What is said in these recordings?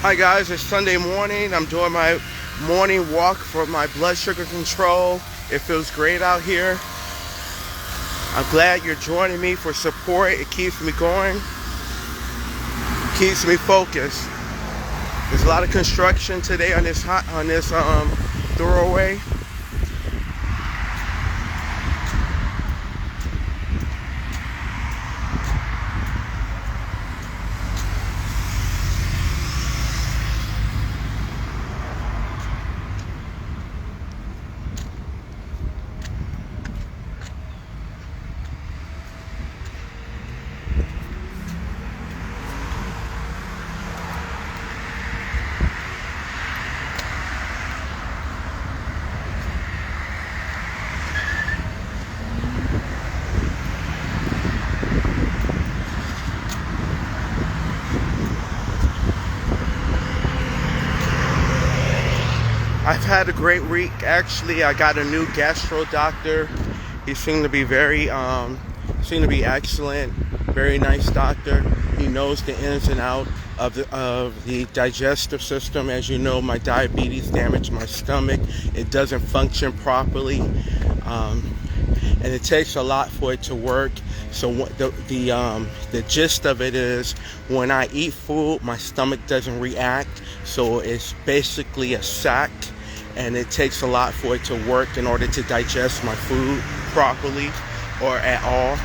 Hi guys, it's Sunday morning. I'm doing my morning walk for my blood sugar control. It feels great out here. I'm glad you're joining me for support. It keeps me going, keeps me focused. There's a lot of construction today on this thoroughway. I've had a great week. Actually, I got a new gastro doctor. He seemed to be excellent. Very nice doctor. He knows the ins and outs of the digestive system. As you know, my diabetes damaged my stomach. It doesn't function properly, and it takes a lot for it to work. So the gist of it is, when I eat food, my stomach doesn't react. So it's basically a sack. And it takes a lot for it to work in order to digest my food properly or at all.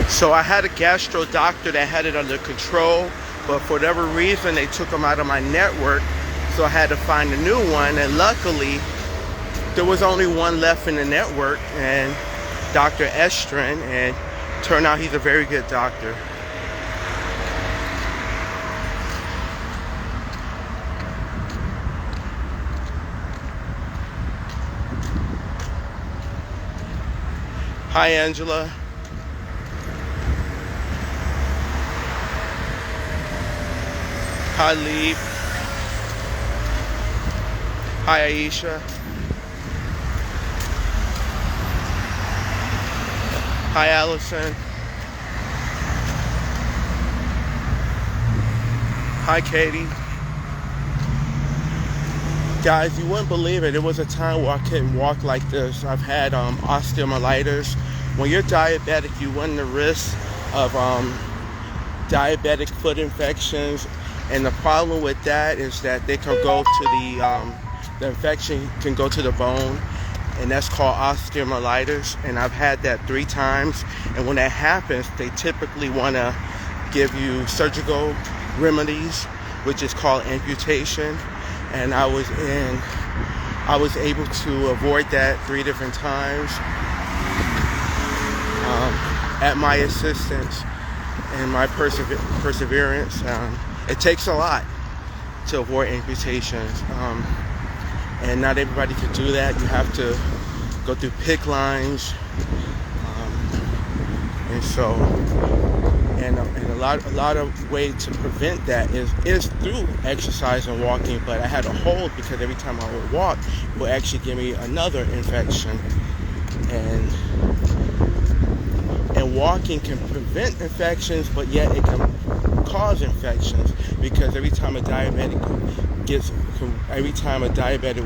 So I had a gastro doctor that had it under control, but for whatever reason they took him out of my network, so I had to find a new one, and luckily there was only one left in the network, and Dr. Estrin, and turned out he's a very good doctor. Hi Angela. Hi Lee. Hi Aisha. Hi Allison. Hi Katie. Guys, you wouldn't believe it. It was a time where I couldn't walk like this. I've had osteomyelitis. When you're diabetic, you run the risk of diabetic foot infections. And the problem with that is that they can go to the infection can go to the bone, and that's called osteomyelitis. And I've had that 3 times. And when that happens, they typically want to give you surgical remedies, which is called amputation. And I was able to avoid that 3 different times at my assistance and my perseverance. It takes a lot to avoid amputations, and not everybody can do that. You have to go through PICC lines, and a lot of way to prevent that is through exercise and walking. But I had to hold, because every time I would walk, it would actually give me another infection, and walking can prevent infections, but yet it can cause infections, because every time a diabetic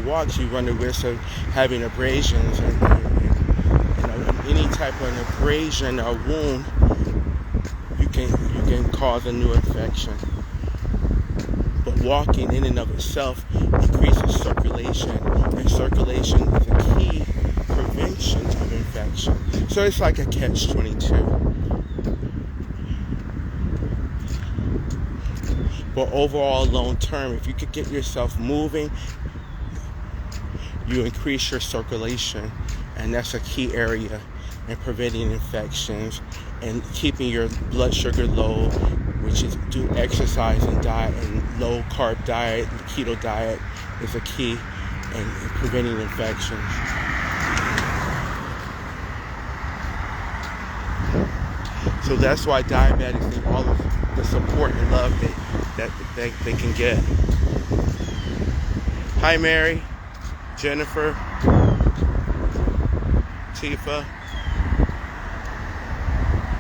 walks, you run the risk of having abrasions, and any type of abrasion or wound, you can cause a new infection. But walking in and of itself increases circulation, and circulation is a key prevention of infection. So it's like a catch-22. But overall, long term, if you could get yourself moving, you increase your circulation, and that's a key area and preventing infections and keeping your blood sugar low, which is do exercise and diet, and low carb diet, the keto diet is a key in preventing infections. So that's why diabetics need all of the support and love that they can get. Hi Mary, Jennifer, Tifa,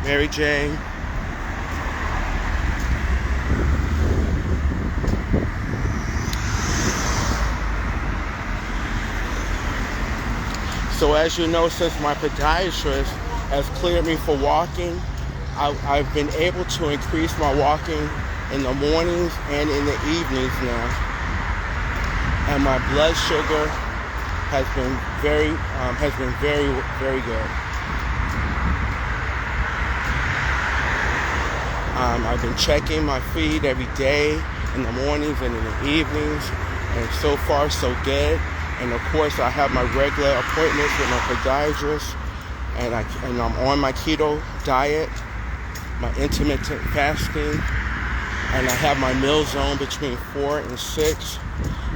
Mary Jane. So as you know, since my podiatrist has cleared me for walking, I've been able to increase my walking in the mornings and in the evenings now. And my blood sugar has been very, very good. I've been checking my feed every day in the mornings and in the evenings, and so far so good. And of course, I have my regular appointments with my podiatrist, and I'm on my keto diet, my intermittent fasting, and I have my meal zone between 4 and 6.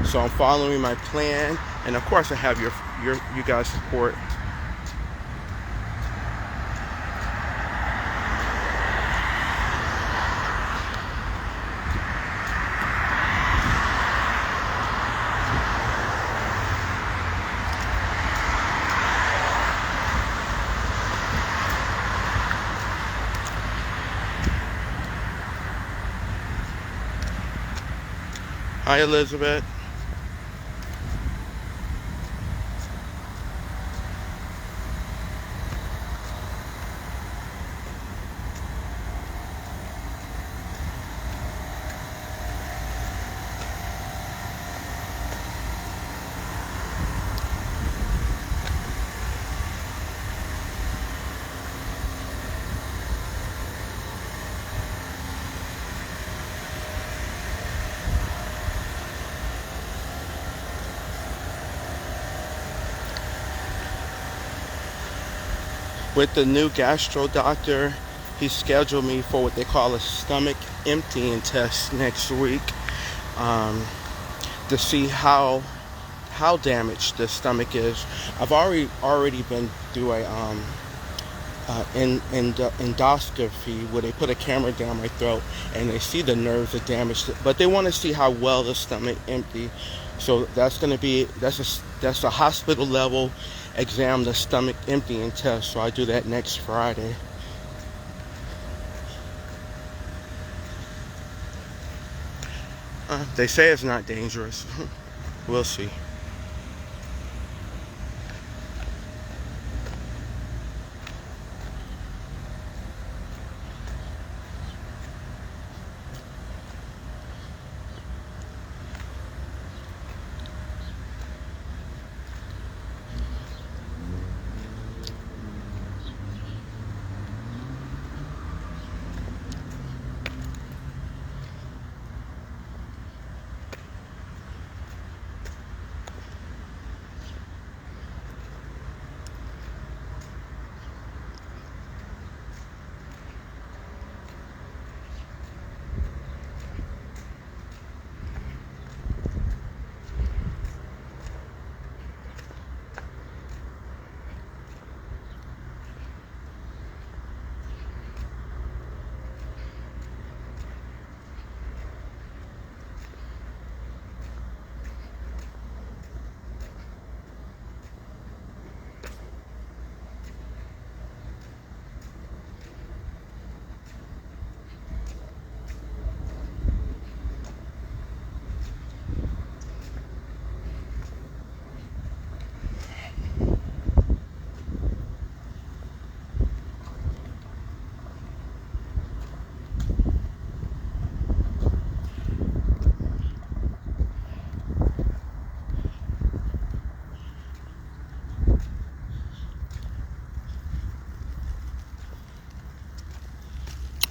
So I'm following my plan, and of course, I have you guys' support. Hi, Elizabeth. With the new gastro doctor, he scheduled me for what they call a stomach emptying test next week, to see how damaged the stomach is. I've already been through a endoscopy where they put a camera down my throat and they see the nerves are damaged, but they want to see how well the stomach empty. So that's a hospital level exam, the stomach emptying test. So I do that next Friday. They say it's not dangerous. We'll see.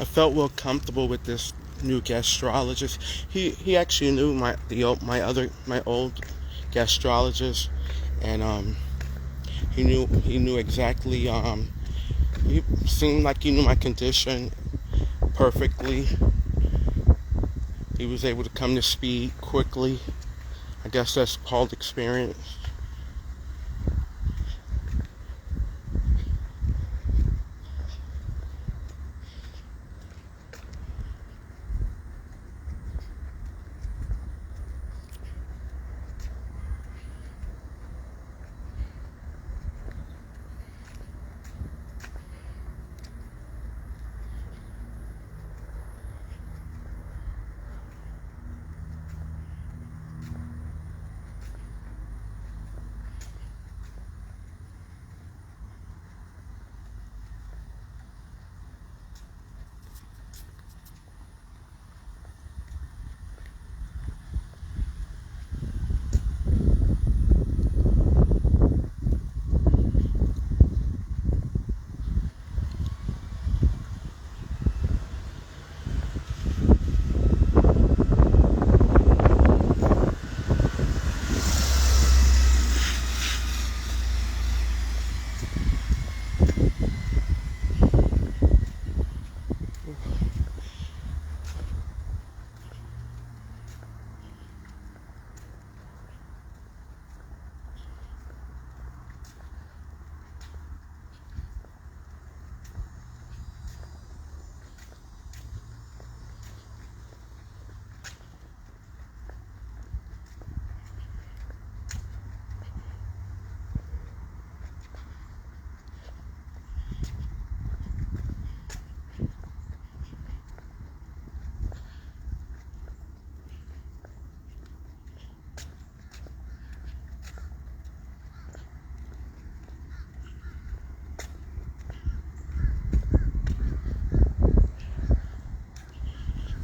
I felt real comfortable with this new gastrologist. He actually knew my old gastrologist, and he knew exactly He seemed like he knew my condition perfectly. He was able to come to speed quickly. I guess that's called experience.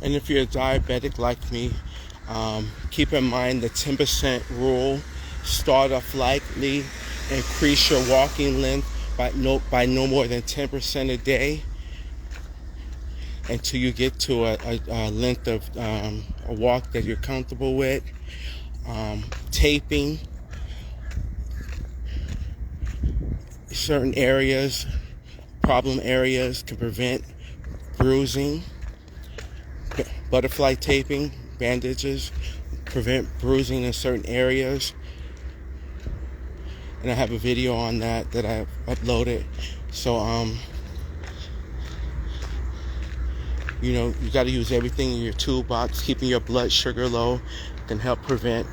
And if you're a diabetic like me, keep in mind the 10% rule. Start off lightly, increase your walking length by no more than 10% a day until you get to a length of a walk that you're comfortable with. Taping certain areas, problem areas, can prevent bruising. Butterfly taping, bandages, prevent bruising in certain areas. And I have a video on that I uploaded. So, you got to use everything in your toolbox. Keeping your blood sugar low can help prevent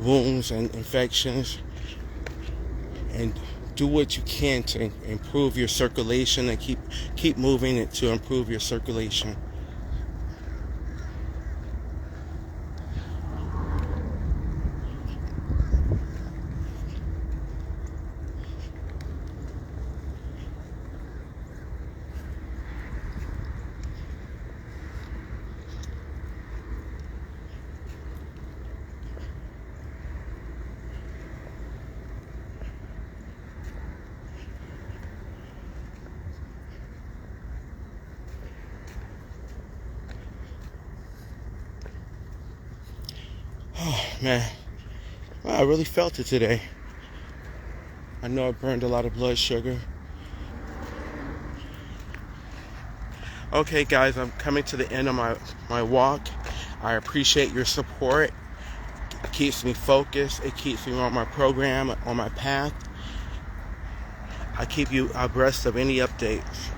wounds and infections. And do what you can to improve your circulation and keep moving it to improve your circulation. Oh, man. Well, I really felt it today. I know I burned a lot of blood sugar. Okay, guys, I'm coming to the end of my walk. I appreciate your support. It keeps me focused. It keeps me on my program, on my path. I keep you abreast of any updates.